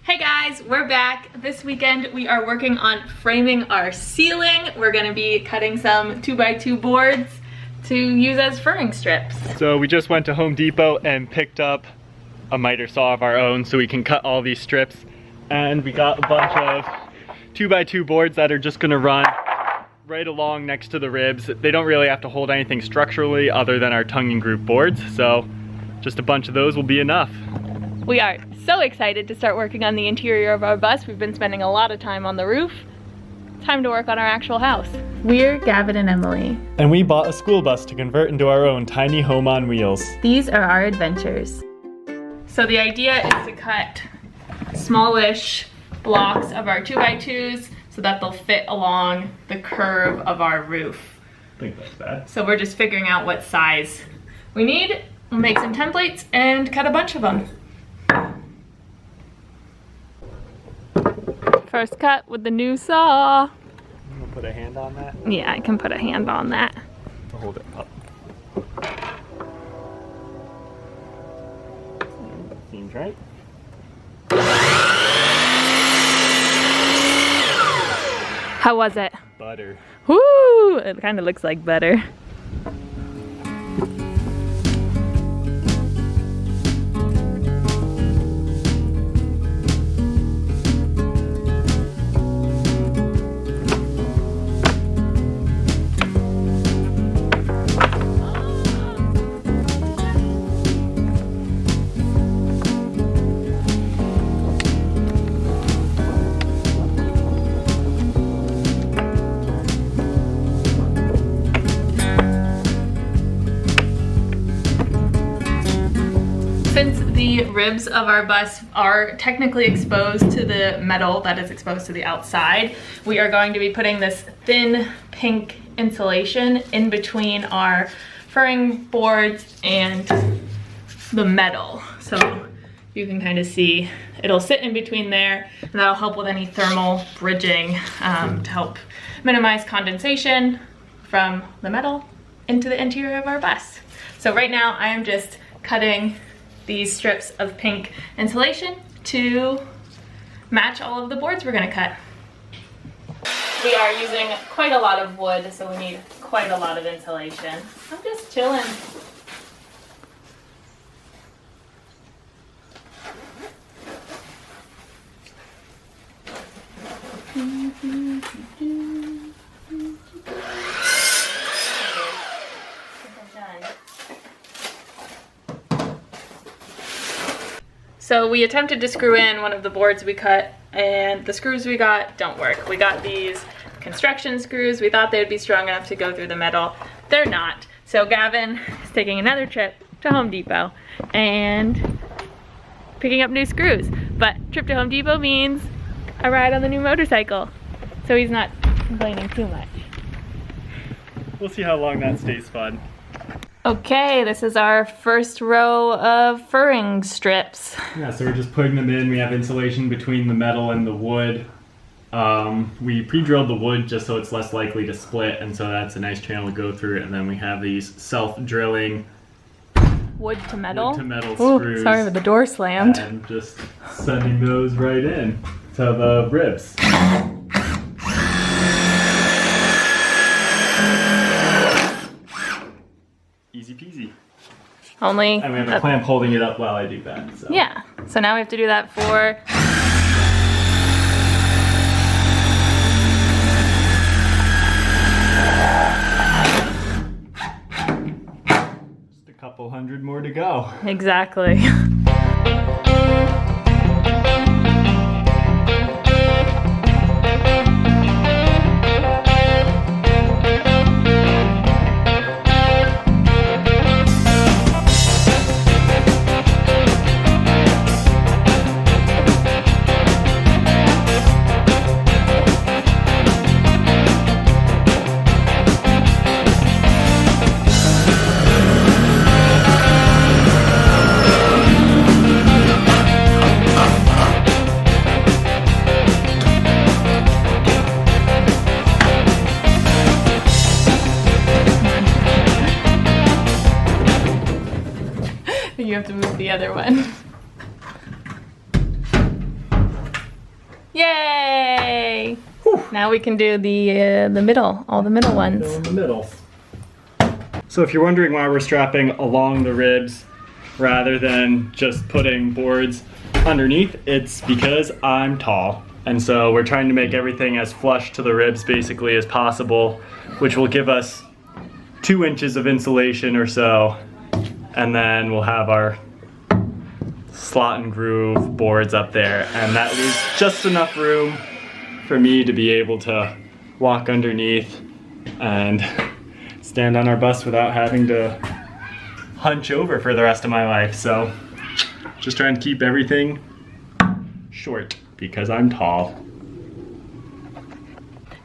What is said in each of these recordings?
Hey guys, we're back. This weekend we are working on framing our ceiling. We're gonna be cutting some 2x2 boards to use as furring strips. So we just went to Home Depot and picked up a miter saw of our own so we can cut all these strips. And we got a bunch of 2x2 boards that are just gonna run right along next to the ribs. They don't really have to hold anything structurally other than our tongue and groove boards. So just a bunch of those will be enough. We are so excited to start working on the interior of our bus. We've been spending a lot of time on the roof. Time to work on our actual house. We're Gavin and Emily. And we bought a school bus to convert into our own tiny home on wheels. These are our adventures. So the idea is to cut smallish blocks of our 2x2s so that they'll fit along the curve of our roof. I think that's bad. So we're just figuring out what size we need. We'll make some templates and cut a bunch of them. First cut with the new saw. I'm gonna put a hand on that. Yeah, I can put a hand on that. I'll hold it up. Seems right. How was it? Butter. Woo! It kind of looks like butter. Since the ribs of our bus are technically exposed to the metal that is exposed to the outside, we are going to be putting this thin pink insulation in between our furring boards and the metal. So you can kind of see it'll sit in between there, and that'll help with any thermal bridging to help minimize condensation from the metal into the interior of our bus. So right now I am just cutting these strips of pink insulation to match all of the boards we're gonna cut. We are using quite a lot of wood, so we need quite a lot of insulation. I'm just chilling. So we attempted to screw in one of the boards we cut, and the screws we got don't work. We got these construction screws. We thought they would be strong enough to go through the metal. They're not. So Gavin is taking another trip to Home Depot and picking up new screws. But trip to Home Depot means a ride on the new motorcycle. So he's not complaining too much. We'll see how long that stays fun. Okay, this is our first row of furring strips. Yeah, so we're just putting them in. We have insulation between the metal and the wood. We pre-drilled the wood just so it's less likely to split, and so that's a nice channel to go through. And then we have these self-drilling wood to metal screws. Sorry, but the door slammed. And just sending those right in to the ribs. Easy peasy. Only. And we have a clamp holding it up while I do that. So. Yeah. So now we have to do that for. Just a couple hundred more to go. Exactly. You have to move the other one. Yay! Whew. Now we can do the middle, all the middle ones. In the middle. So if you're wondering why we're strapping along the ribs rather than just putting boards underneath, it's because I'm tall. And so we're trying to make everything as flush to the ribs basically as possible, which will give us 2 inches of insulation or so. And then we'll have our slot and groove boards up there. And that leaves just enough room for me to be able to walk underneath and stand on our bus without having to hunch over for the rest of my life. So just trying to keep everything short because I'm tall.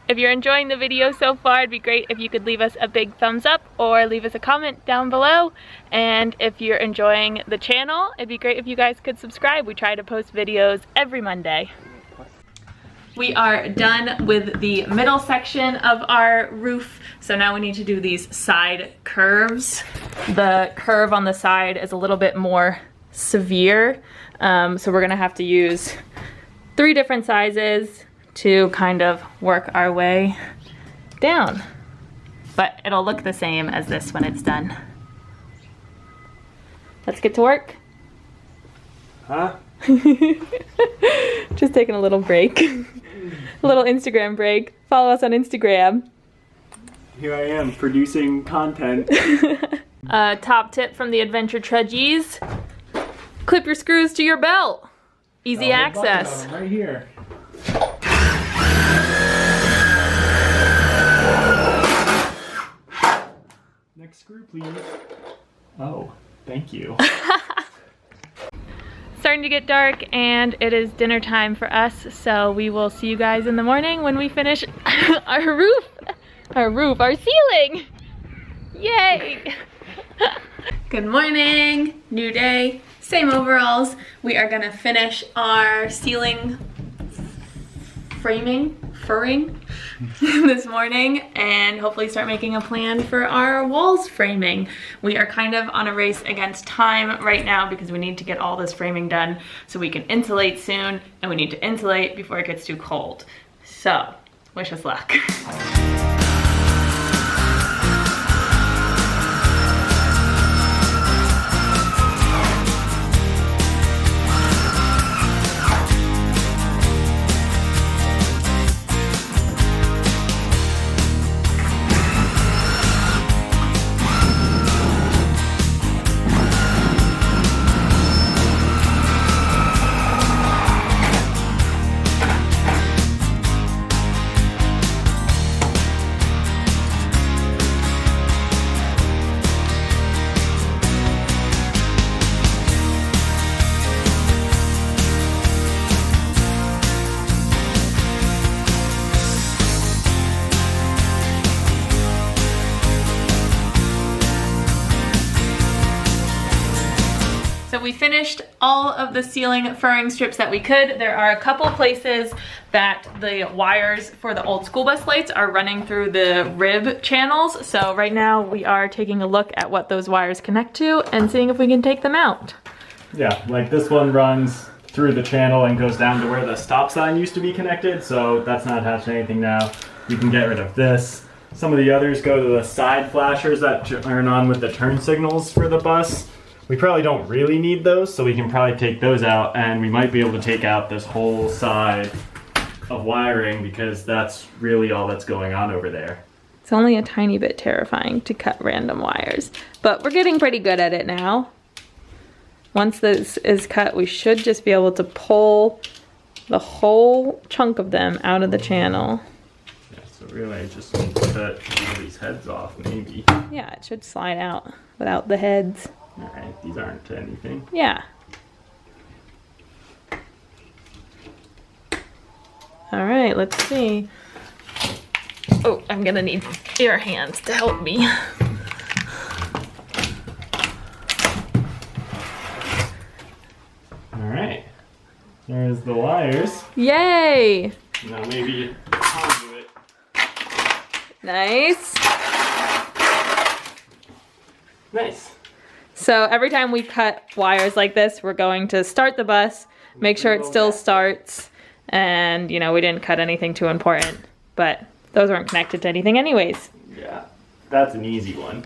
If you're enjoying the video so far, it'd be great if you could leave us a big thumbs up or leave us a comment down below. And if you're enjoying the channel, it'd be great if you guys could subscribe. We try to post videos every Monday. We are done with the middle section of our roof, so now we need to do these side curves. The curve on the side is a little bit more severe, so we're gonna have to use 3 different sizes to kind of work our way down. But it'll look the same as this when it's done. Let's get to work. Huh? Just taking a little break. A little Instagram break. Follow us on Instagram. Here I am producing content. Top tip from the Adventure Trudgies. Clip your screws to your belt. Easy access. Right here. Next screw, please. Oh, thank you. Starting to get dark and it is dinner time for us, so we will see you guys in the morning when we finish our ceiling. Yay! Good morning, new day, same overalls. We are gonna finish our ceiling furring this morning and hopefully start making a plan for our walls framing. We are kind of on a race against time right now because we need to get all this framing done so we can insulate soon, and we need to insulate before it gets too cold. So, wish us luck. So we finished all of the ceiling furring strips that we could. There are a couple places that the wires for the old school bus lights are running through the rib channels. So right now we are taking a look at what those wires connect to and seeing if we can take them out. Yeah, like this one runs through the channel and goes down to where the stop sign used to be connected, so that's not attached to anything now. You can get rid of this. Some of the others go to the side flashers that turn on with the turn signals for the bus. We probably don't really need those, so we can probably take those out, and we might be able to take out this whole side of wiring because that's really all that's going on over there. It's only a tiny bit terrifying to cut random wires, but we're getting pretty good at it now. Once this is cut, we should just be able to pull the whole chunk of them out of the channel. Yeah, so really I just need to cut all these heads off, maybe. Yeah, it should slide out without the heads. Alright, these aren't anything. Yeah. Alright, let's see. Oh, I'm gonna need your hands to help me. Alright, there's the wires. Yay! Now maybe conduit. Nice. Nice. So every time we cut wires like this, we're going to start the bus, make sure it still starts, and you know, we didn't cut anything too important, but those weren't connected to anything anyways. Yeah, that's an easy one.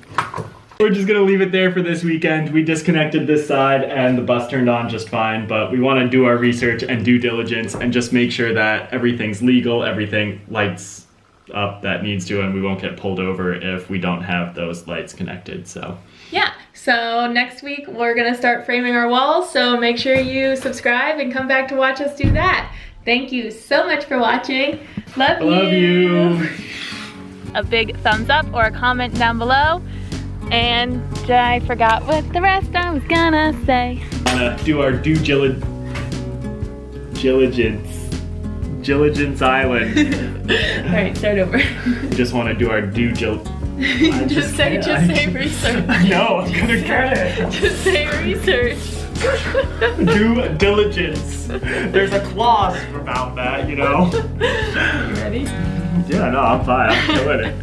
We're just gonna leave it there for this weekend. We disconnected this side and the bus turned on just fine, but we wanna do our research and due diligence and just make sure that everything's legal, everything lights up that needs to, and we won't get pulled over if we don't have those lights connected, so. Yeah, so next week we're gonna start framing our walls, so make sure you subscribe and come back to watch us do that. Thank you so much for watching. Love you. A big thumbs up or a comment down below. And I forgot what the rest I was gonna say. Gonna do our due diligence Island. Alright, start over. We just wanna do our due just say research. No, I'm gonna get it. Just say research. Due diligence. There's a clause about that, you know. You ready? Yeah, no, I'm fine. I'm doing it.